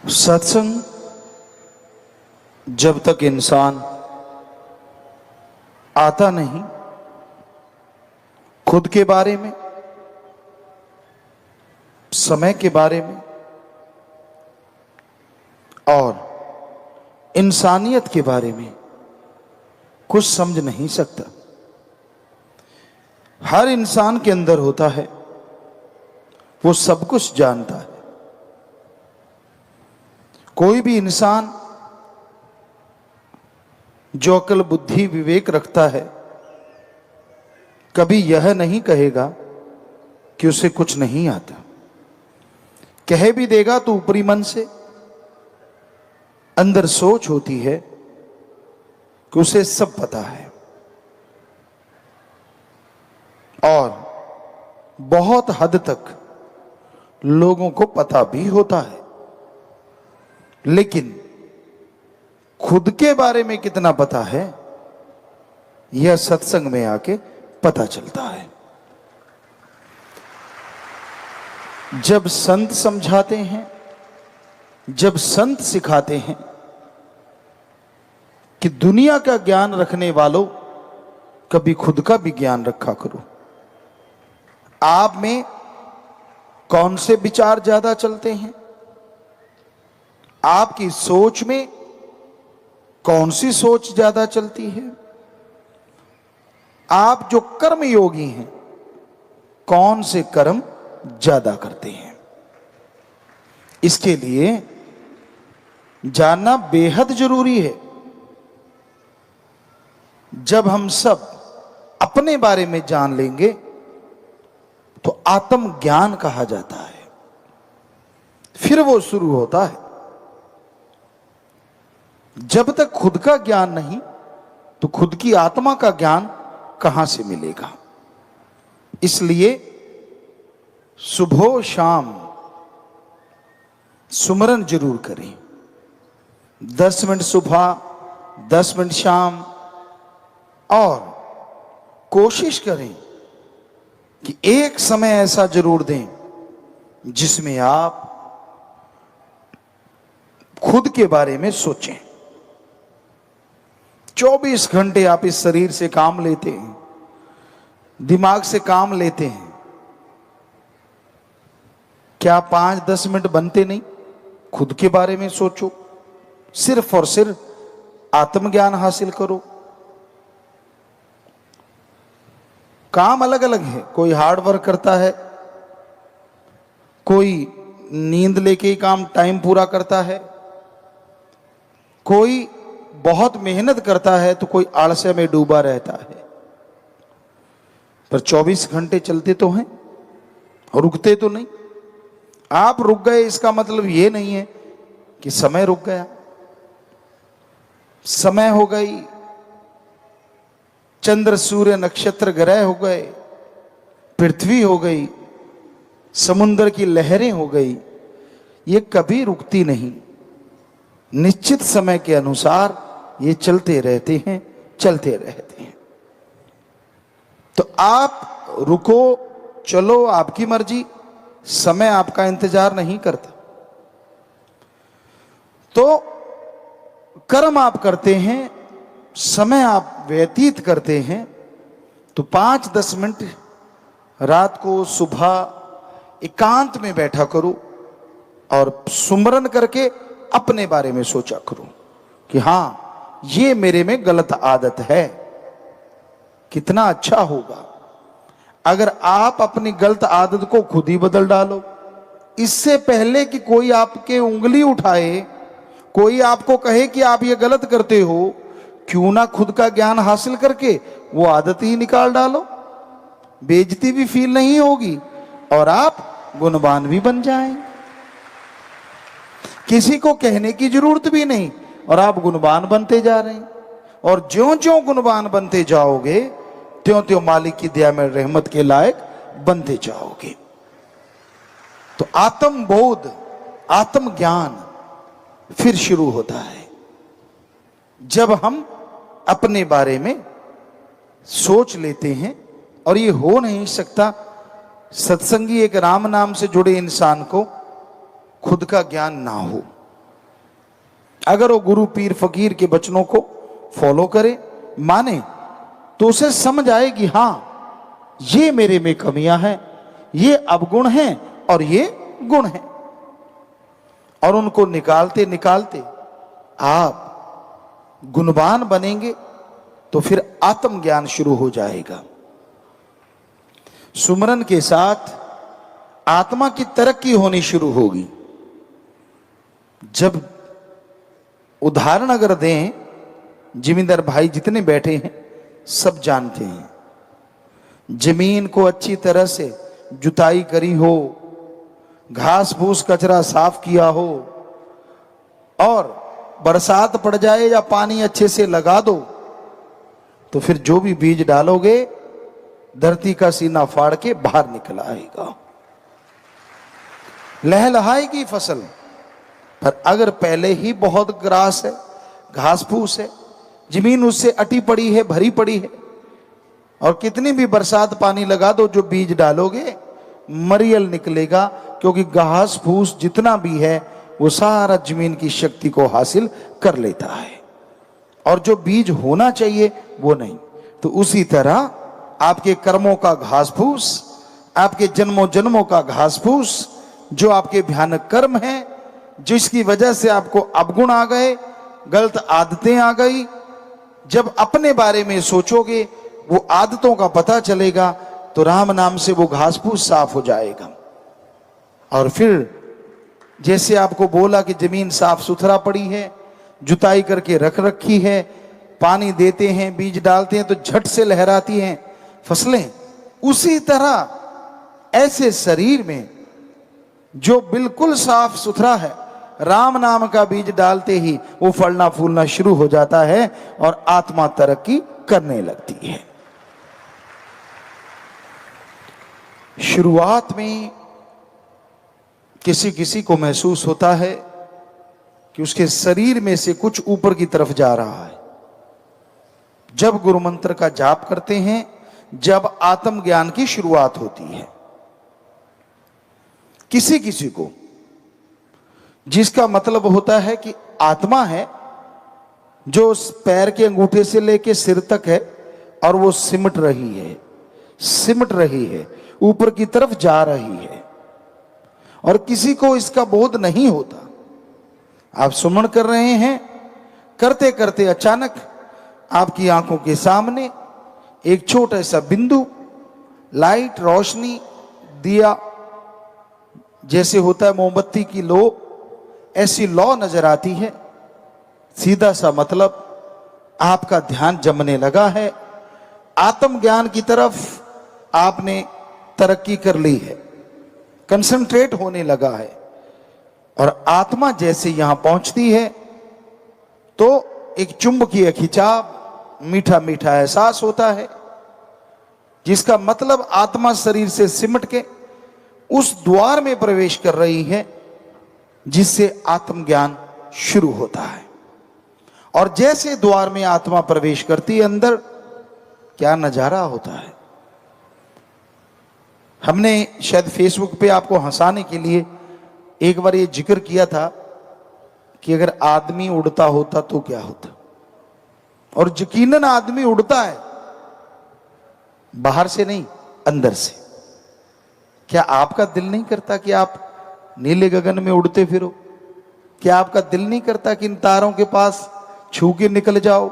सत्संग जब तक इंसान आता नहीं खुद के बारे में, समय के बारे में और इंसानियत के बारे में कुछ समझ नहीं सकता। हर इंसान के अंदर होता है, वो सब कुछ जानता है। कोई भी इंसान जो अक्ल बुद्धि विवेक रखता है कभी यह नहीं कहेगा कि उसे कुछ नहीं आता। कह भी देगा तो ऊपरी मन से, अंदर सोच होती है कि उसे सब पता है और बहुत हद तक लोगों को पता भी होता है, लेकिन खुद के बारे में कितना पता है यह सत्संग में आके पता चलता है। जब संत समझाते हैं, जब संत सिखाते हैं कि दुनिया का ज्ञान रखने वालों कभी खुद का भी ज्ञान रखा करो। आप में कौन से विचार ज्यादा चलते हैं, आपकी सोच में कौन सी सोच ज्यादा चलती है, आप जो कर्म योगी हैं कौन से कर्म ज्यादा करते हैं, इसके लिए जानना बेहद जरूरी है। जब हम सब अपने बारे में जान लेंगे तो आत्म ज्ञान कहा जाता है, फिर वो शुरू होता है। जब तक खुद का ज्ञान नहीं तो खुद की आत्मा का ज्ञान कहां से मिलेगा। इसलिए सुबह शाम सुमरन जरूर करें। 10 मिनट सुबह, 10 मिनट शाम, और कोशिश करें कि एक समय ऐसा जरूर दें जिसमें आप खुद के बारे में सोचें। 24 घंटे आप इस शरीर से काम लेते हैं, दिमाग से काम लेते हैं, क्या 5-10 मिनट बनते नहीं? खुद के बारे में सोचो, सिर्फ और सिर्फ आत्मज्ञान हासिल करो। काम अलग अलग है, कोई हार्ड वर्क करता है, कोई नींद लेके ही काम टाइम पूरा करता है, कोई बहुत मेहनत करता है तो कोई आलस्य में डूबा रहता है। पर 24 घंटे चलते तो हैं, रुकते तो नहीं। आप रुक गए इसका मतलब ये नहीं है कि समय रुक गया। समय हो गई, चंद्र सूर्य नक्षत्र ग्रह हो गए, पृथ्वी हो गई, समुद्र की लहरें हो गई, ये कभी रुकती नहीं। निश्चित समय के अनुसार ये चलते रहते हैं, चलते रहते हैं। तो आप रुको, चलो, आपकी मर्जी। समय आपका इंतजार नहीं करता। तो कर्म आप करते हैं, समय आप व्यतीत करते हैं, तो 5-10 मिनट रात को, सुबह एकांत में बैठा करो और सुमरन करके अपने बारे में सोचा करो कि हां, ये मेरे में गलत आदत है। कितना अच्छा होगा अगर आप अपनी गलत आदत को खुद ही बदल डालो। इससे पहले कि कोई आपके उंगली उठाए, कोई आपको कहे कि आप ये गलत करते हो, क्यों ना खुद का ज्ञान हासिल करके वो आदत ही निकाल डालो। बेइज्जती भी फील नहीं होगी और आप गुणवान भी बन जाएंगे। किसी को कहने की जरूरत भी नहीं और आप गुणवान बनते जा रहे हैं। और ज्यों ज्यों गुणवान बनते जाओगे त्यों त्यों मालिक की दया में रहमत के लायक बनते जाओगे। तो आत्म बोध, आत्म ज्ञान फिर शुरू होता है जब हम अपने बारे में सोच लेते हैं। और ये हो नहीं सकता सत्संगी एक राम नाम से जुड़े इंसान को खुद का ज्ञान ना हो। अगर वो गुरु पीर फकीर के वचनों को फॉलो करे, माने, तो उसे समझ आए कि हाँ ये मेरे में कमियां हैं, ये अवगुण हैं और ये गुण हैं। और उनको निकालते निकालते आप गुणवान बनेंगे तो फिर आत्मज्ञान शुरू हो जाएगा। सुमरन के साथ आत्मा की तरक्की होनी शुरू होगी। जब उदाहरण अगर दें, जिमींदार भाई जितने बैठे हैं सब जानते हैं, जमीन को अच्छी तरह से जुताई करी हो, घास फूस कचरा साफ किया हो, और बरसात पड़ जाए या पानी अच्छे से लगा दो, तो फिर जो भी बीज डालोगे धरती का सीना फाड़ के बाहर निकल आएगा, लहलहाएगी फसल। पर अगर पहले ही बहुत ग्रास है, घास फूस है, जमीन उससे अटी पड़ी है, भरी पड़ी है, और कितनी भी बरसात पानी लगा दो, जो बीज डालोगे मरियल निकलेगा, क्योंकि घास फूस जितना भी है वो सारा जमीन की शक्ति को हासिल कर लेता है, और जो बीज होना चाहिए वो नहीं। तो उसी तरह आपके कर्मों का घास फूस, आपके जन्मों जन्मों का घास फूस, जो आपके भयानक कर्म हैं, जिसकी वजह से आपको अवगुण आ गए, गलत आदतें आ गई, जब अपने बारे में सोचोगे, वो आदतों का पता चलेगा, तो राम नाम से वो घास फूस साफ हो जाएगा। और फिर जैसे आपको बोला कि जमीन साफ सुथरा पड़ी है, जुताई करके रख रखी है, पानी देते हैं, बीज डालते हैं, तो झट से लहराती हैं फसलें। उसी तरह ऐसे शरीर में जो बिल्कुल साफ सुथरा है, राम नाम का बीज डालते ही वो फलना फूलना शुरू हो जाता है और आत्मा तरक्की करने लगती है। शुरुआत में किसी किसी को महसूस होता है कि उसके शरीर में से कुछ ऊपर की तरफ जा रहा है। जब गुरु मंत्र का जाप करते हैं, जब आत्मज्ञान की शुरुआत होती है, किसी किसी को, जिसका मतलब होता है कि आत्मा है जो पैर के अंगूठे से लेके सिर तक है, और वो सिमट रही है, ऊपर की तरफ जा रही है, और किसी को इसका बोध नहीं होता। आप सुमन कर रहे हैं, करते करते अचानक आपकी आंखों के सामने एक छोटा सा बिंदु, लाइट, रोशनी, दिया जैसे होता है मोमबत्ती की लो, ऐसी लौ नजर आती है। सीधा सा मतलब आपका ध्यान जमने लगा है, आत्मज्ञान की तरफ आपने तरक्की कर ली है, कंसंट्रेट होने लगा है। और आत्मा जैसे यहां पहुंचती है तो एक चुंबकीय खिंचाव, मीठा मीठा एहसास होता है, जिसका मतलब आत्मा शरीर से सिमट के उस द्वार में प्रवेश कर रही है जिससे आत्मज्ञान शुरू होता है। और जैसे द्वार में आत्मा प्रवेश करती है, अंदर क्या नजारा होता है। हमने शायद फेसबुक पे आपको हंसाने के लिए एक बार ये जिक्र किया था कि अगर आदमी उड़ता होता तो क्या होता, और यकीनन आदमी उड़ता है, बाहर से नहीं, अंदर से। क्या आपका दिल नहीं करता कि आप नीले गगन में उड़ते फिरो? क्या आपका दिल नहीं करता कि इन तारों के पास छू के निकल जाओ?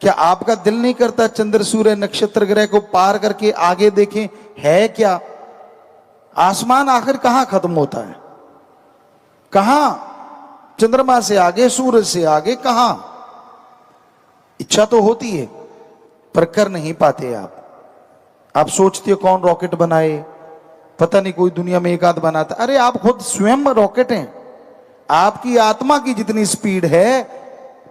क्या आपका दिल नहीं करता चंद्र सूर्य नक्षत्र ग्रह को पार करके आगे देखें है क्या? आसमान आखिर कहां खत्म होता है? कहां? चंद्रमा से आगे, सूरज से आगे, कहां? इच्छा तो होती है पर कर नहीं पाते आप सोचते हो कौन रॉकेट बनाए, पता नहीं कोई दुनिया में एक आध बनाता। अरे आप खुद स्वयं रॉकेट हैं। आपकी आत्मा की जितनी स्पीड है,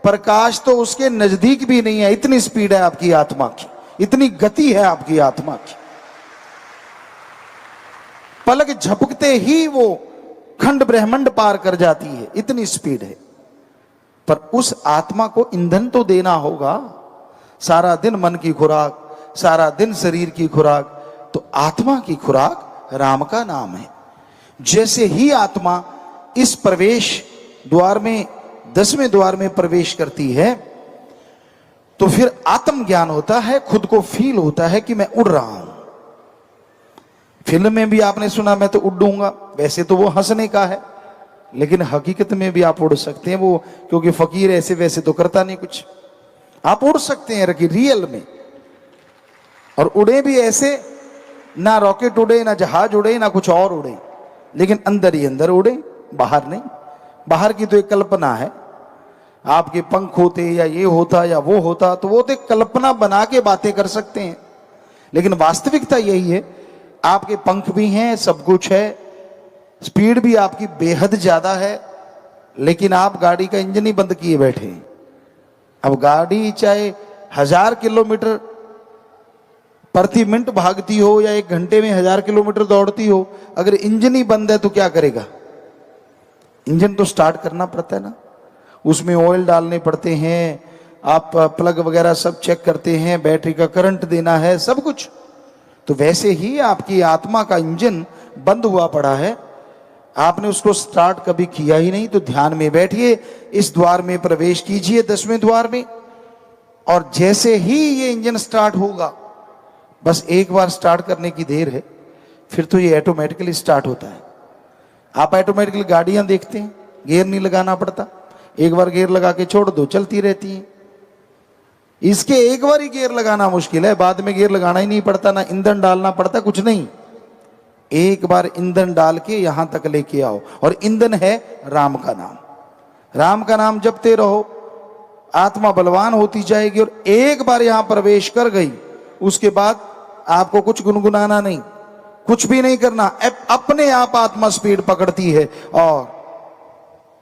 प्रकाश तो उसके नजदीक भी नहीं है, इतनी स्पीड है आपकी आत्मा की, इतनी गति है आपकी आत्मा की। पलक झपकते ही वो खंड ब्रह्मांड पार कर जाती है, इतनी स्पीड है। पर उस आत्मा को ईंधन तो देना होगा। सारा दिन मन की खुराक, सारा दिन शरीर की खुराक, तो आत्मा की खुराक राम का नाम है। जैसे ही आत्मा इस प्रवेश द्वार में 10वें द्वार में प्रवेश करती है तो फिर आत्मज्ञान होता है, खुद को फील होता है कि मैं उड़ रहा हूं। फिल्म में भी आपने सुना मैं तो उड़ूंगा, वैसे तो वो हंसने का है, लेकिन हकीकत में भी आप उड़ सकते हैं। वो क्योंकि फकीर ऐसे वैसे तो करता नहीं कुछ, आप उड़ सकते हैं रियल में। और उड़े भी ऐसे, ना रॉकेट उड़े, ना जहाज उड़े, ना कुछ और उड़े, लेकिन अंदर ही अंदर उड़े, बाहर नहीं। बाहर की तो एक कल्पना है, आपके पंख होते या ये होता या वो होता, तो वो तो एक कल्पना बना के बातें कर सकते हैं, लेकिन वास्तविकता यही है, आपके पंख भी हैं, सब कुछ है, स्पीड भी आपकी बेहद ज्यादा है, लेकिन आप गाड़ी का इंजन ही बंद किए बैठे हैं। अब गाड़ी चाहे 1000 किलोमीटर प्रति मिनट भागती हो या 1 घंटे में 1000 किलोमीटर दौड़ती हो, अगर इंजन ही बंद है तो क्या करेगा? इंजन तो स्टार्ट करना पड़ता है ना, उसमें ऑयल डालने पड़ते हैं, आप प्लग वगैरह सब चेक करते हैं, बैटरी का करंट देना है, सब कुछ। तो वैसे ही आपकी आत्मा का इंजन बंद हुआ पड़ा है, आपने उसको स्टार्ट कभी किया ही नहीं। तो ध्यान में बैठिए, इस द्वार में प्रवेश कीजिए, 10वें द्वार में, और जैसे ही ये इंजन स्टार्ट होगा, बस एक बार स्टार्ट करने की देर है, फिर तो ये ऑटोमेटिकली स्टार्ट होता है। आप ऑटोमेटिकली गाड़ियां देखते हैं, गियर नहीं लगाना पड़ता, एक बार गियर लगा के छोड़ दो, चलती रहती हैं। इसके एक बार ही गियर लगाना मुश्किल है, बाद में गियर लगाना ही नहीं पड़ता, ना ईंधन डालना पड़ता, कुछ नहीं। एक बार ईंधन डाल के यहां तक लेके आओ, और ईंधन है राम का नाम। राम का नाम जपते रहो, आत्मा बलवान होती जाएगी, और एक बार यहां प्रवेश कर गई, उसके बाद आपको कुछ गुनगुनाना नहीं, कुछ भी नहीं करना, अपने आप आत्मा स्पीड पकड़ती है। और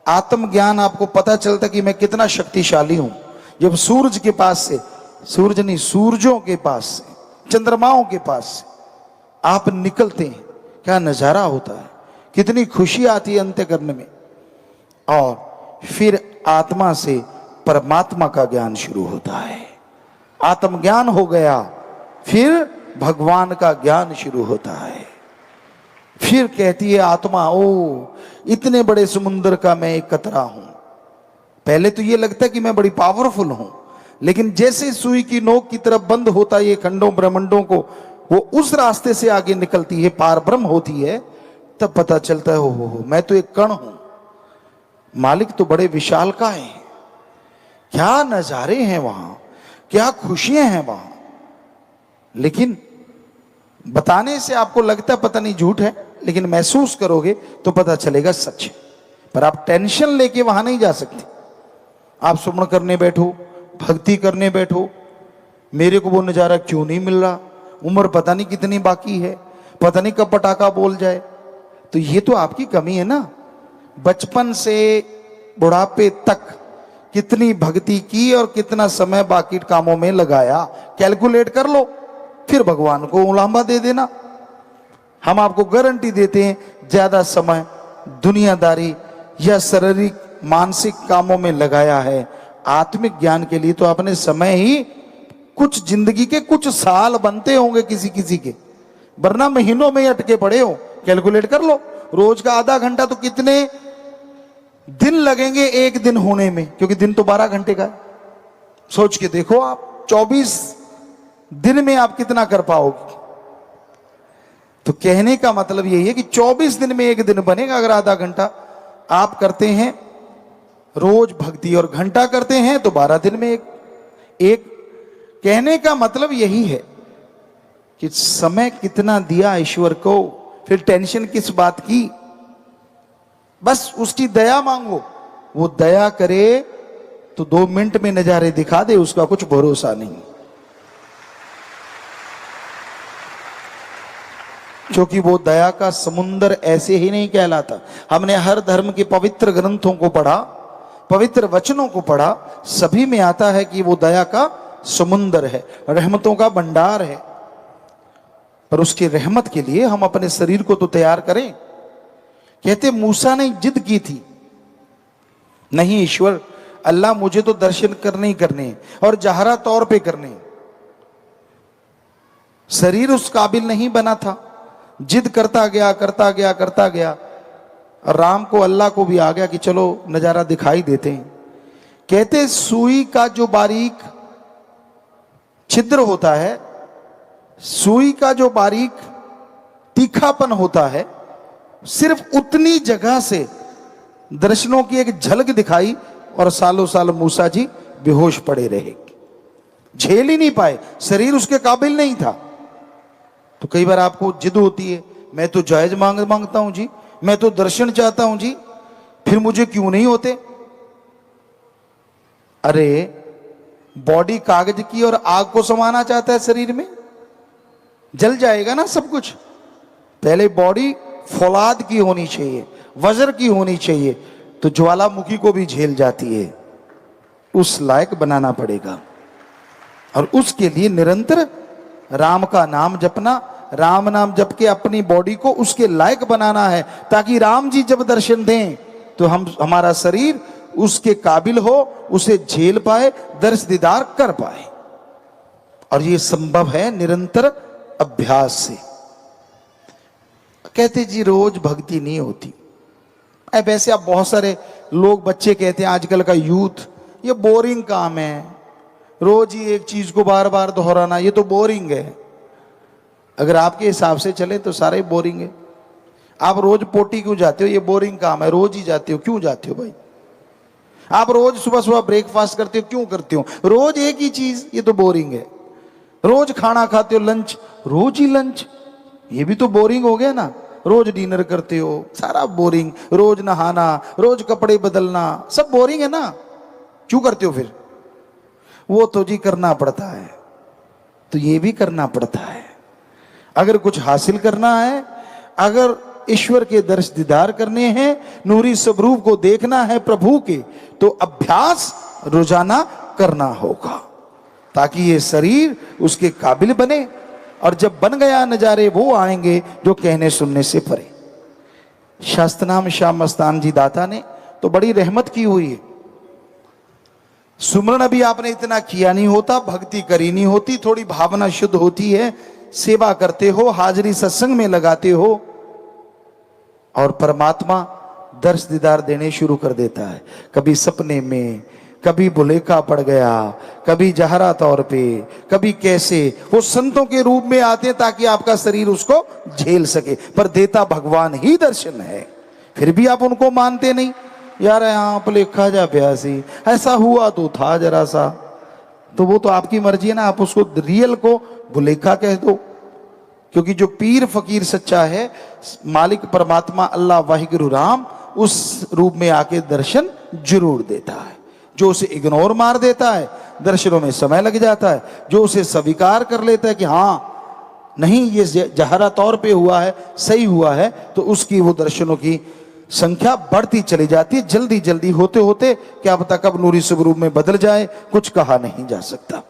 आत्मज्ञान आपको पता चलता कि मैं कितना शक्तिशाली हूं। जब सूरज के पास से, सूरज नहीं, सूरजों के पास से, चंद्रमाओं के पास से आप निकलते हैं, क्या नजारा होता है, कितनी खुशी आती है अंतःकरण में। और फिर आत्मा से परमात्मा का ज्ञान शुरू होता है। आत्मज्ञान हो गया, फिर भगवान का ज्ञान शुरू होता है। फिर कहती है आत्मा, ओ इतने बड़े समुद्र का मैं एक कतरा हूं। पहले तो ये लगता है कि मैं बड़ी पावरफुल हूं, लेकिन जैसे सुई की नोक की तरफ बंद होता ये खंडों ब्रह्मंडों को, वो उस रास्ते से आगे निकलती है, पार ब्रह्म होती है, तब पता चलता है हो मैं तो एक कण हूं, मालिक तो बड़े विशालकाय हैं। क्या नजारे हैं वहां, क्या खुशियां हैं वहां। लेकिन बताने से आपको लगता है पता नहीं झूठ है, लेकिन महसूस करोगे तो पता चलेगा सच है। पर आप टेंशन लेके वहां नहीं जा सकते। आप सुमन करने बैठो, भक्ति करने बैठो, मेरे को वो नजारा क्यों नहीं मिल रहा, उम्र पता नहीं कितनी बाकी है, पता नहीं कब पटाखा बोल जाए, तो ये तो आपकी कमी है ना। बचपन से बुढ़ापे तक कितनी भक्ति की और कितना समय बाकी कामों में लगाया, कैलकुलेट कर लो, फिर भगवान को उलांबा दे देना। हम आपको गारंटी देते हैं, ज्यादा समय दुनियादारी या शारीरिक मानसिक कामों में लगाया है, आत्मिक ज्ञान के लिए तो आपने समय ही कुछ जिंदगी के कुछ साल बनते होंगे किसी किसी के, वरना महीनों में अटके पड़े हो। कैलकुलेट कर लो, रोज का आधा घंटा तो कितने दिन लगेंगे एक दिन होने में, क्योंकि दिन तो 12 घंटे का है। सोच के देखो आप 24 दिन में आप कितना कर पाओगे। तो कहने का मतलब यही है कि 24 दिन में एक दिन बनेगा। अगर आधा घंटा आप करते हैं रोज भक्ति और घंटा करते हैं तो 12 दिन में एक। कहने का मतलब यही है कि समय कितना दिया ईश्वर को, फिर टेंशन किस बात की। बस उसकी दया मांगो, वो दया करे तो 2 मिनट में नजारे दिखा दे, उसका कुछ भरोसा नहीं। क्योंकि वो दया का समुंदर ऐसे ही नहीं कहलाता। हमने हर धर्म के पवित्र ग्रंथों को पढ़ा, पवित्र वचनों को पढ़ा, सभी में आता है कि वो दया का समुंदर है, रहमतों का भंडार है। पर उसकी रहमत के लिए हम अपने शरीर को तो तैयार करें। कहते मूसा ने जिद की थी, नहीं ईश्वर अल्लाह मुझे तो दर्शन करने ही करने और जहरा तौर पे करने। शरीर उस काबिल नहीं बना था, जिद करता गया करता गया करता गया, और राम को, अल्लाह को भी आ गया कि चलो नजारा दिखाई देते हैं। कहते सुई का जो बारीक छिद्र होता है, सुई का जो बारीक तीखापन होता है, सिर्फ उतनी जगह से दर्शनों की एक झलक दिखाई और सालों साल मूसा जी बेहोश पड़े रहे, झेल ही नहीं पाए, शरीर उसके काबिल नहीं था। तो कई बार आपको जिद होती है, मैं तो जायज मांगता हूं जी, मैं तो दर्शन चाहता हूं जी, फिर मुझे क्यों नहीं होते? अरे बॉडी कागज की और आग को समाना चाहता है शरीर में, जल जाएगा ना सब कुछ। पहले बॉडी फौलाद की होनी चाहिए, वज्र की होनी चाहिए, तो ज्वालामुखी को भी झेल जाती है, उस लायक बनाना पड़ेगा। और उसके लिए निरंतर राम का नाम जपना, राम नाम जप के अपनी बॉडी को उसके लायक बनाना है, ताकि राम जी जब दर्शन दें तो हमारा शरीर उसके काबिल हो, उसे झेल पाए, दर्श दीदार कर पाए। और ये संभव है निरंतर अभ्यास से। कहते जी रोज भक्ति नहीं होती। वैसे आप बहुत सारे लोग, बच्चे कहते हैं आजकल का यूथ, ये बोरिंग काम है, रोज ही एक चीज को बार बार दोहराना, ये तो बोरिंग है। अगर आपके हिसाब से चले तो सारे बोरिंग है। आप रोज पोटी क्यों जाते हो? ये बोरिंग काम है, रोज ही जाते हो, क्यों जाते हो भाई? आप रोज सुबह सुबह ब्रेकफास्ट करते हो, क्यों करते हो? रोज एक ही चीज, ये तो बोरिंग है। रोज खाना खाते हो, लंच, रोज ही लंच, ये भी तो बोरिंग हो गया ना। रोज डिनर करते हो, सारा बोरिंग। रोज नहाना, रोज कपड़े बदलना, सब बोरिंग है ना, क्यों करते हो फिर? वो तो जी करना पड़ता है, तो ये भी करना पड़ता है। अगर कुछ हासिल करना है, अगर ईश्वर के दर्श दीदार करने हैं, नूरी स्वरूप को देखना है प्रभु के, तो अभ्यास रोजाना करना होगा, ताकि ये शरीर उसके काबिल बने। और जब बन गया, नजारे वो आएंगे जो कहने सुनने से परे। शास्त्रनाम श्याम मस्तान जी दाता ने तो बड़ी रहमत की हुई है। सुमरन अभी आपने इतना किया नहीं होता, भक्ति करी नहीं होती, थोड़ी भावना शुद्ध होती है, सेवा करते हो, हाजिरी सत्संग में लगाते हो, और परमात्मा दर्श दीदार देने शुरू कर देता है। कभी सपने में, कभी बुलेखा पड़ गया, कभी जहरा तौर पे, कभी कैसे। वो संतों के रूप में आते हैं ताकि आपका शरीर उसको झेल सके, पर देता भगवान ही दर्शन है। फिर भी आप उनको मानते नहीं। यार यहाँ बुलेखा जा प्यासी, ऐसा हुआ तो था जरा सा, तो वो तो आपकी मर्जी है ना, आप उसको रियल को बुलेखा कह दो। क्योंकि जो पीर फकीर सच्चा है, मालिक परमात्मा अल्लाह वाहिगुरु राम, उस रूप में आके दर्शन जरूर देता है। जो उसे इग्नोर मार देता है, दर्शनों में समय लग जाता है। जो उसे स्वीकार कर लेता है कि हाँ नहीं ये जहरा तौर पे हुआ है, सही हुआ है, तो उसकी वो दर्शनों की संख्या बढ़ती चली जाती है। जल्दी जल्दी होते होते क्या पता कब नूरी स्वरूप में बदल जाए, कुछ कहा नहीं जा सकता।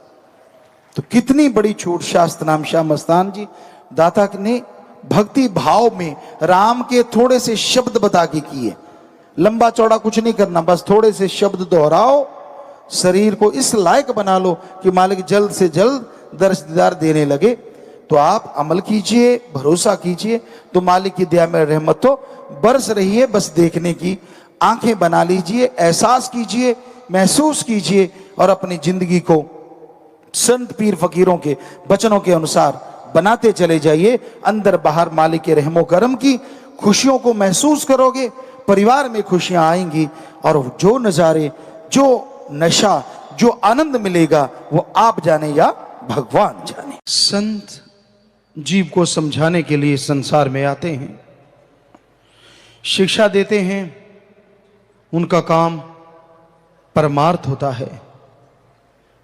तो कितनी बड़ी छूट शास्त्र नाम श्याम मस्तान जी दाता ने भक्ति भाव में राम के थोड़े से शब्द बता के किए। लंबा चौड़ा कुछ नहीं करना, बस थोड़े से शब्द दोहराओ, शरीर को इस लायक बना लो कि मालिक जल्द से जल्द दर्श दीदार देने लगे। तो आप अमल कीजिए, भरोसा कीजिए, तो मालिक की दया में रहमत तो बरस रही है। बस देखने की आंखें बना लीजिए, एहसास कीजिए, महसूस कीजिए, और अपनी जिंदगी को संत पीर फकीरों के वचनों के अनुसार बनाते चले जाइए। अंदर बाहर मालिक के रहमो करम की खुशियों को महसूस करोगे, परिवार में खुशियां आएंगी, और जो नजारे, जो नशा, जो आनंद मिलेगा वो आप जाने या भगवान जाने। संत जीव को समझाने के लिए संसार में आते हैं, शिक्षा देते हैं, उनका काम परमार्थ होता है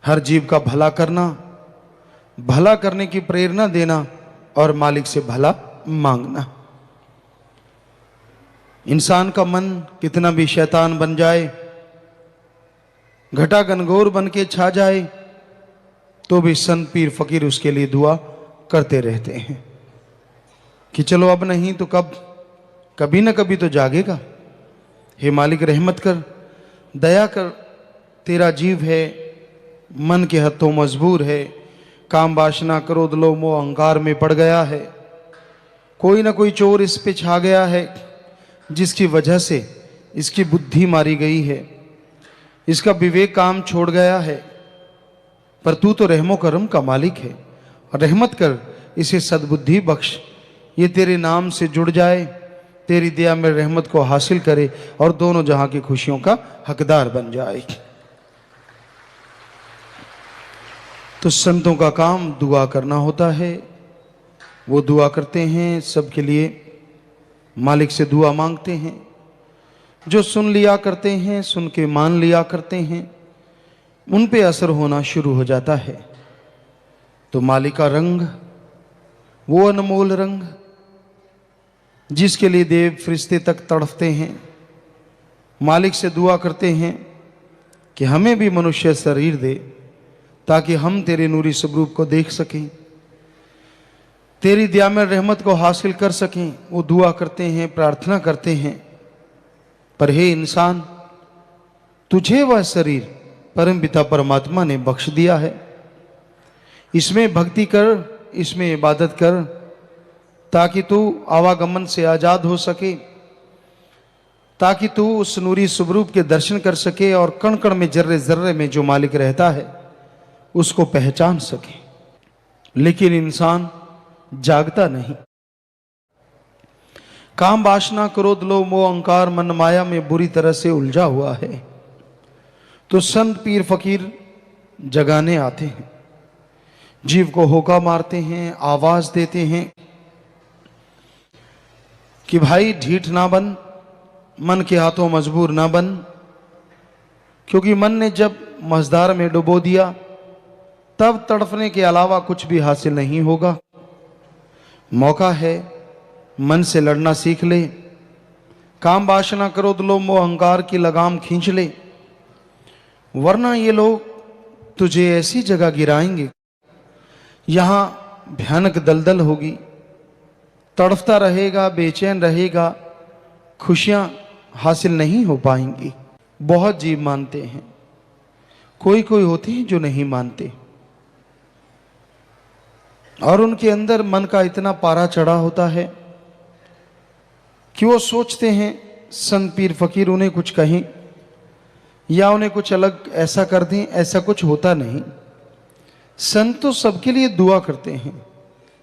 हर जीव का भला करना, भला करने की प्रेरणा देना और मालिक से भला मांगना। इंसान का मन कितना भी शैतान बन जाए, घटा घनघोर बन के छा जाए, तो भी संत पीर फकीर उसके लिए दुआ करते रहते हैं कि चलो अब नहीं तो कब, कभी ना कभी तो जागेगा। हे मालिक रहमत कर, दया कर, तेरा जीव है, मन के हथों मजबूर है, काम वासना क्रोध लोभ मोह अहंकार में पड़ गया है, कोई ना कोई चोर इस पे छा गया है, जिसकी वजह से इसकी बुद्धि मारी गई है, इसका विवेक काम छोड़ गया है। पर तू तो रहमो करम का मालिक है, और रहमत कर, इसे सद्बुद्धि बख्श, ये तेरे नाम से जुड़ जाए, तेरी दया में रहमत को हासिल करे और दोनों जहां की खुशियों का हकदार बन जाए। तो संतों का काम दुआ करना होता है। वो दुआ करते हैं सबके लिए, मालिक से दुआ मांगते हैं। जो सुन लिया करते हैं, सुन के मान लिया करते हैं, उन पे असर होना शुरू हो जाता है। तो मालिक का रंग, वो अनमोल रंग जिसके लिए देव फरिश्ते तक तड़फते हैं, मालिक से दुआ करते हैं कि हमें भी मनुष्य शरीर दे ताकि हम तेरे नूरी स्वरूप को देख सकें, तेरी दया में रहमत को हासिल कर सकें। वो दुआ करते हैं, प्रार्थना करते हैं। पर हे इंसान, तुझे वह शरीर परम पिता परमात्मा ने बख्श दिया है, इसमें भक्ति कर, इसमें इबादत कर, ताकि तू आवागमन से आजाद हो सके, ताकि तू उस नूरी स्वरूप के दर्शन कर सके और कण कण में, जर्रे जर्रे में जो मालिक रहता है उसको पहचान सके। लेकिन इंसान जागता नहीं। काम वासना क्रोध लोभ मोह अहंकार मन माया में बुरी तरह से उलझा हुआ है। तो संत पीर फकीर जगाने आते हैं, जीव को होका मारते हैं, आवाज देते हैं कि भाई ढीठ ना बन, मन के हाथों मजबूर ना बन, क्योंकि मन ने जब मझधार में डुबो दिया तब तड़फने के अलावा कुछ भी हासिल नहीं होगा। मौका है, मन से लड़ना सीख ले, काम वासना क्रोध लोभ मोह अहंकार की लगाम खींच ले, वरना ये लोग तुझे ऐसी जगह गिराएंगे, यहां भयानक दलदल होगी, तड़फता रहेगा, बेचैन रहेगा, खुशियां हासिल नहीं हो पाएंगी। बहुत जीव मानते हैं, कोई कोई होते हैं जो नहीं मानते, और उनके अंदर मन का इतना पारा चढ़ा होता है कि वो सोचते हैं संत पीर फकीर उन्हें कुछ कहें या उन्हें कुछ अलग ऐसा कर दें। ऐसा कुछ होता नहीं। संत तो सबके लिए दुआ करते हैं,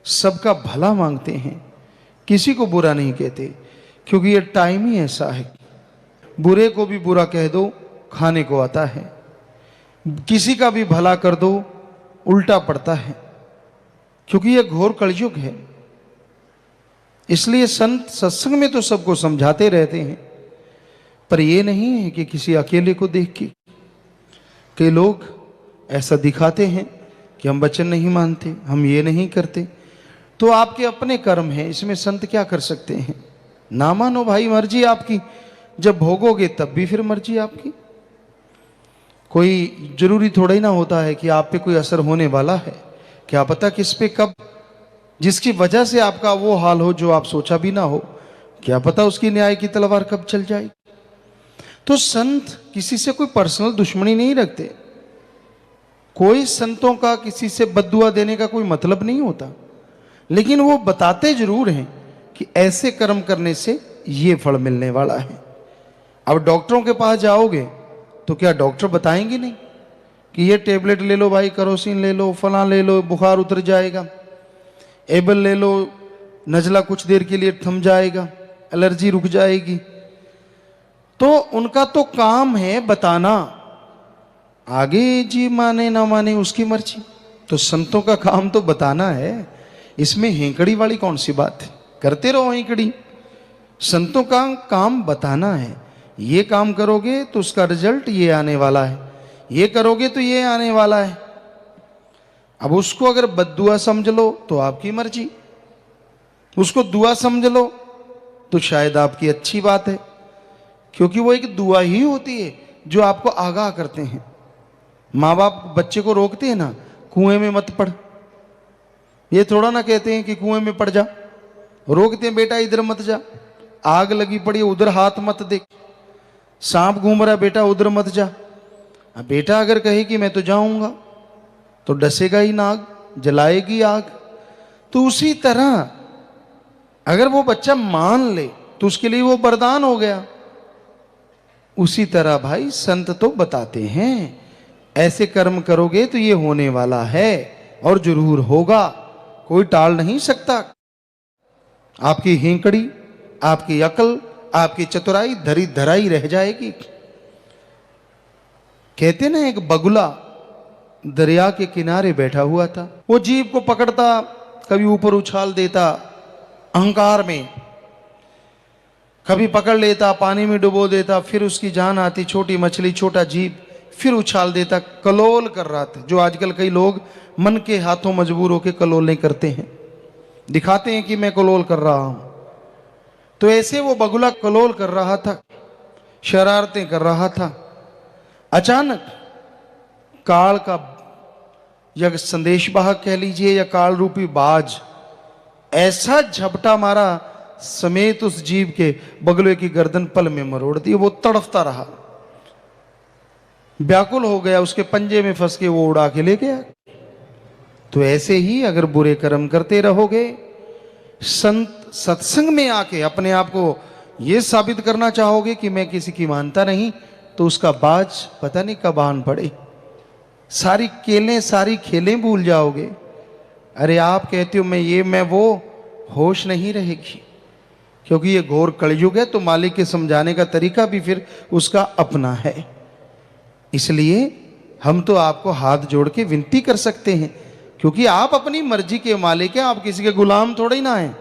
सबका भला मांगते हैं, किसी को बुरा नहीं कहते, क्योंकि ये टाइम ही ऐसा है। बुरे को भी बुरा कह दो, खाने को आता है, किसी का भी भला कर दो, उल्टा पड़ता है, क्योंकि यह घोर कलयुग है। इसलिए संत सत्संग में तो सबको समझाते रहते हैं, पर यह नहीं है कि किसी अकेले को देख के। कई लोग ऐसा दिखाते हैं कि हम वचन नहीं मानते, हम ये नहीं करते। तो आपके अपने कर्म हैं, इसमें संत क्या कर सकते हैं? ना मानो भाई, मर्जी आपकी, जब भोगोगे तब भी फिर मर्जी आपकी। कोई जरूरी थोड़ा ही ना होता है कि आप पे कोई असर होने वाला है। क्या पता किस पे कब, जिसकी वजह से आपका वो हाल हो जो आप सोचा भी ना हो, क्या पता उसकी न्याय की तलवार कब चल जाए। तो संत किसी से कोई पर्सनल दुश्मनी नहीं रखते। कोई संतों का किसी से बद्दुआ देने का कोई मतलब नहीं होता, लेकिन वो बताते जरूर हैं कि ऐसे कर्म करने से ये फल मिलने वाला है। अब डॉक्टरों के पास जाओगे तो क्या डॉक्टर बताएंगे नहीं कि ये टेबलेट ले लो भाई, करोसिन ले लो, फलां ले लो, बुखार उतर जाएगा, एबल ले लो, नजला कुछ देर के लिए थम जाएगा, एलर्जी रुक जाएगी। तो उनका तो काम है बताना, आगे जी माने ना माने उसकी मर्जी। तो संतों का काम तो बताना है, इसमें हेंकड़ी वाली कौन सी बात है? करते रहो हेंकड़ी। संतों का काम बताना है, ये काम करोगे तो उसका रिजल्ट ये आने वाला है, ये करोगे तो ये आने वाला है। अब उसको अगर बद्दुआ समझ लो तो आपकी मर्जी, उसको दुआ समझ लो तो शायद आपकी अच्छी बात है, क्योंकि वो एक दुआ ही होती है जो आपको आगाह करते हैं। माँ बाप बच्चे को रोकते हैं ना, कुएं में मत पड़, ये थोड़ा ना कहते हैं कि कुएं में पड़ जा, रोकते हैं बेटा इधर मत जा, आग लगी पड़ी उधर हाथ मत देख, सांप घूम रहा बेटा उधर मत जा। अब बेटा अगर कहे कि मैं तो जाऊंगा, तो डसेगा ही नाग, जलाएगी आग। तो उसी तरह अगर वो बच्चा मान ले तो उसके लिए वो वरदान हो गया। उसी तरह भाई संत तो बताते हैं ऐसे कर्म करोगे तो ये होने वाला है और जरूर होगा, कोई टाल नहीं सकता। आपकी हेंकड़ी, आपकी अकल, आपकी चतुराई धरी धराई रह जाएगी। कहते ना एक बगुला दरिया के किनारे बैठा हुआ था, वो जीव को पकड़ता, कभी ऊपर उछाल देता अहंकार में, कभी पकड़ लेता पानी में डुबो देता, फिर उसकी जान आती, छोटी मछली छोटा जीव, फिर उछाल देता, कलोल कर रहा था। जो आजकल कई लोग मन के हाथों मजबूर होकर कलोल नहीं करते हैं, दिखाते हैं कि मैं कलोल कर रहा हूं। तो ऐसे वो बगुला कलोल कर रहा था, शरारतें कर रहा था। अचानक काल का या संदेशवाहक कह लीजिए या काल रूपी बाज ऐसा झपटा मारा, समेत उस जीव के बगुले की गर्दन पल में मरोड़ दी। वो तड़फता रहा, व्याकुल हो गया, उसके पंजे में फंस के वो उड़ा के ले गया। तो ऐसे ही अगर बुरे कर्म करते रहोगे, संत सत्संग में आके अपने आप को ये साबित करना चाहोगे कि मैं किसी की मानता नहीं, तो उसका बाज पता नहीं कब आन पड़े। सारी खेलें भूल जाओगे। अरे आप कहते हो मैं ये मैं वो, होश नहीं रहेगी, क्योंकि ये घोर कलयुग है। तो मालिक के समझाने का तरीका भी फिर उसका अपना है। इसलिए हम तो आपको हाथ जोड़ के विनती कर सकते हैं, क्योंकि आप अपनी मर्जी के मालिक हैं, आप किसी के गुलाम थोड़े ही ना हैं।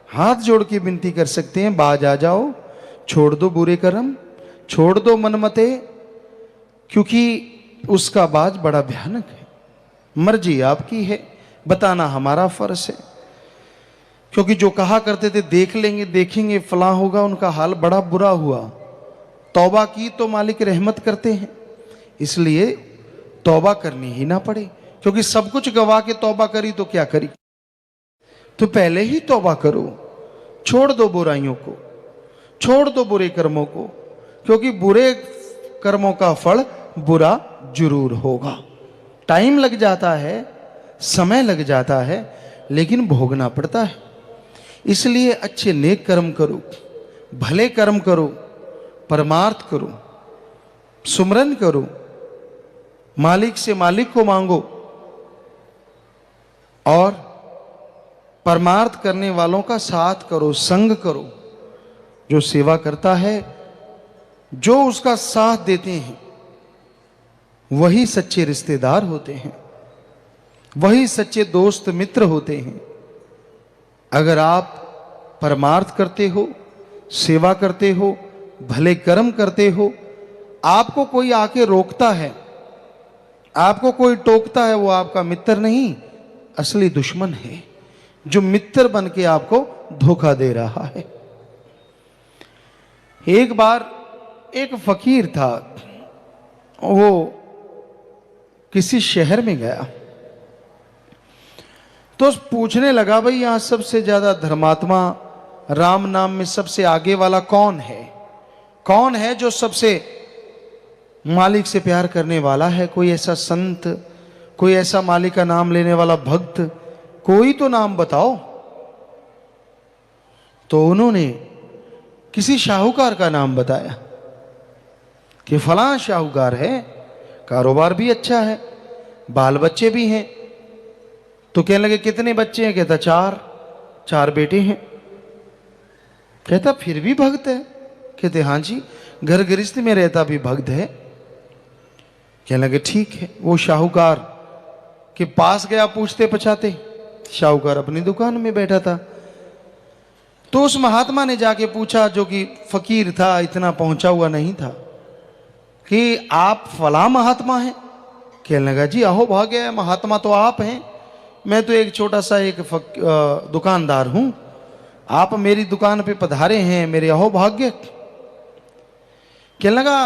हाथ जोड़ के विनती कर सकते हैं, बाज आ जाओ, छोड़ दो बुरे कर्म, छोड़ दो मनमते, क्योंकि उसका बाज बड़ा भयानक है। मर्जी आपकी है, बताना हमारा फर्ज है। क्योंकि जो कहा करते थे देख लेंगे देखेंगे फलां होगा, उनका हाल बड़ा बुरा हुआ। तौबा की तो मालिक रहमत करते हैं, इसलिए तौबा करनी ही ना पड़े। क्योंकि सब कुछ गवा के तौबा करी तो क्या करी, तो पहले ही तौबा करो, छोड़ दो बुराइयों को, छोड़ दो बुरे कर्मों को, क्योंकि बुरे कर्मों का फल बुरा जरूर होगा। टाइम लग जाता है, समय लग जाता है, लेकिन भोगना पड़ता है। इसलिए अच्छे नेक कर्म करो, भले कर्म करो, परमार्थ करो, सुमरन करो, मालिक से मालिक को मांगो, और परमार्थ करने वालों का साथ करो, संग करो। जो सेवा करता है, जो उसका साथ देते हैं, वही सच्चे रिश्तेदार होते हैं, वही सच्चे दोस्त मित्र होते हैं। अगर आप परमार्थ करते हो, सेवा करते हो, भले कर्म करते हो, आपको कोई आके रोकता है, आपको कोई टोकता है, वो आपका मित्र नहीं, असली दुश्मन है, जो मित्र बन के आपको धोखा दे रहा है। एक बार एक फकीर था, वो किसी शहर में गया, तो पूछने लगा, भाई यहां सबसे ज्यादा धर्मात्मा, राम नाम में सबसे आगे वाला कौन है? कौन है जो सबसे मालिक से प्यार करने वाला है? कोई ऐसा संत, कोई ऐसा मालिक का नाम लेने वाला भक्त, कोई तो नाम बताओ। तो उन्होंने किसी शाहूकार का नाम बताया कि फलां शाहूकार है, कारोबार भी अच्छा है, बाल बच्चे भी हैं। तो कहने लगे कितने बच्चे हैं? कहता चार बेटे हैं। कहता फिर भी भक्त है? कहते हाँ जी, घर गृहस्थ में रहता भी भक्त है। कहने लगे ठीक है। वो शाहूकार के पास गया पूछते पछाते, शाहूकार अपनी दुकान में बैठा था। तो उस महात्मा ने जाके पूछा, जो कि फकीर था, इतना पहुंचा हुआ नहीं था, कि आप फला महात्मा हैं? कहने लगा जी अहो भाग्य है, महात्मा तो आप हैं, मैं तो एक छोटा सा एक दुकानदार हूं, आप मेरी दुकान पे पधारे हैं, मेरे अहो भाग्य। कहने लगा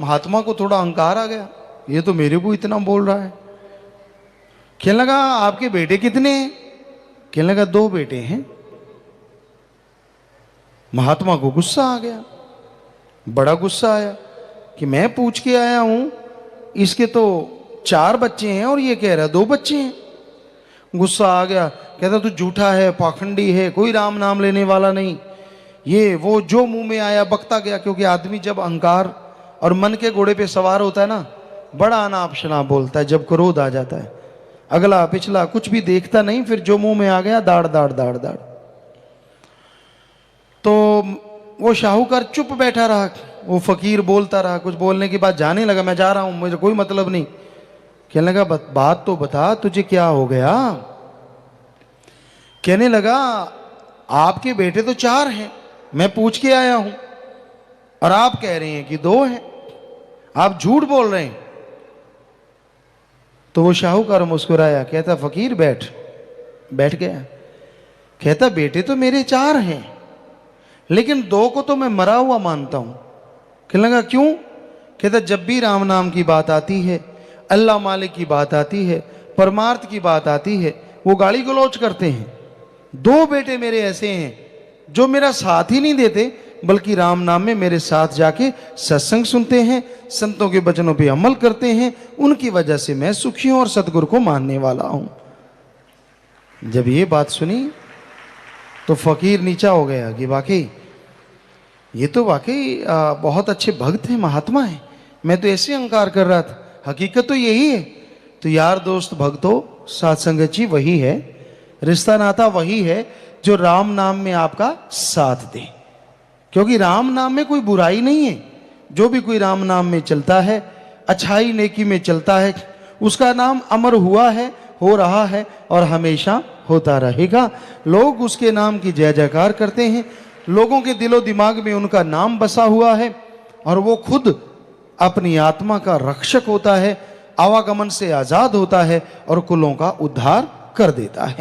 महात्मा को थोड़ा अहंकार आ गया, ये तो मेरे को इतना बोल रहा है। कहने लगा आपके बेटे कितने हैं? कहने लगा 2 बेटे हैं। महात्मा को गुस्सा आ गया, बड़ा गुस्सा आया कि मैं पूछ के आया हूं, इसके तो 4 बच्चे हैं और ये कह रहा है 2 बच्चे हैं। गुस्सा आ गया, कहता तू झूठा है, पाखंडी है, कोई राम नाम लेने वाला नहीं, ये वो जो मुंह में आया बकता गया, क्योंकि आदमी जब अहंकार और मन के घोड़े पे सवार होता है ना, बड़ा अनाप शनाप बोलता है। जब क्रोध आ जाता है, अगला पिछला कुछ भी देखता नहीं, फिर जो मुंह में आ गया दाड़ दाड़ दाड़ दाड़। तो वो शाहूकार चुप बैठा रहा, वो फकीर बोलता रहा। कुछ बोलने के बाद जाने लगा, मैं जा रहा हूं, मुझे कोई मतलब नहीं। कहने लगा बात तो बता, तुझे क्या हो गया? कहने लगा आपके बेटे तो 4 हैं, मैं पूछ के आया हूं, और आप कह रहे हैं कि 2 हैं, आप झूठ बोल रहे हैं। तो वो शाहूकार मुस्कुराया, कहता फकीर बैठ। बैठ गया। कहता बेटे तो मेरे 4 हैं, लेकिन 2 को तो मैं मरा हुआ मानता हूं। कहने लगा क्यों? कहता जब भी राम नाम की बात आती है, अल्लाह मालिक की बात आती है, परमार्थ की बात आती है, वो गाली गलौज करते हैं। 2 बेटे मेरे ऐसे हैं जो मेरा साथ ही नहीं देते, बल्कि राम नाम में मेरे साथ जाके सत्संग सुनते हैं, संतों के वचनों पे अमल करते हैं। उनकी वजह से मैं सुखी हूं और सतगुरु को मानने वाला हूं। जब ये बात सुनी तो फकीर नीचा हो गया कि वाकई ये तो वाकई बहुत अच्छे भक्त हैं, महात्मा हैं। मैं तो ऐसे अहंकार कर रहा था, हकीकत तो यही है। तो यार दोस्त भक्तों, साथ संगत जी वही है, रिश्ता नाता वही है जो राम नाम में आपका साथ दे। क्योंकि राम नाम में कोई बुराई नहीं है। जो भी कोई राम नाम में चलता है, अच्छाई नेकी में चलता है, उसका नाम अमर हुआ है, हो रहा है और हमेशा होता रहेगा। लोग उसके नाम की जय जयकार करते हैं, लोगों के दिलो दिमाग में उनका नाम बसा हुआ है, और वो खुद अपनी आत्मा का रक्षक होता है, आवागमन से आजाद होता है और कुलों का उद्धार कर देता है।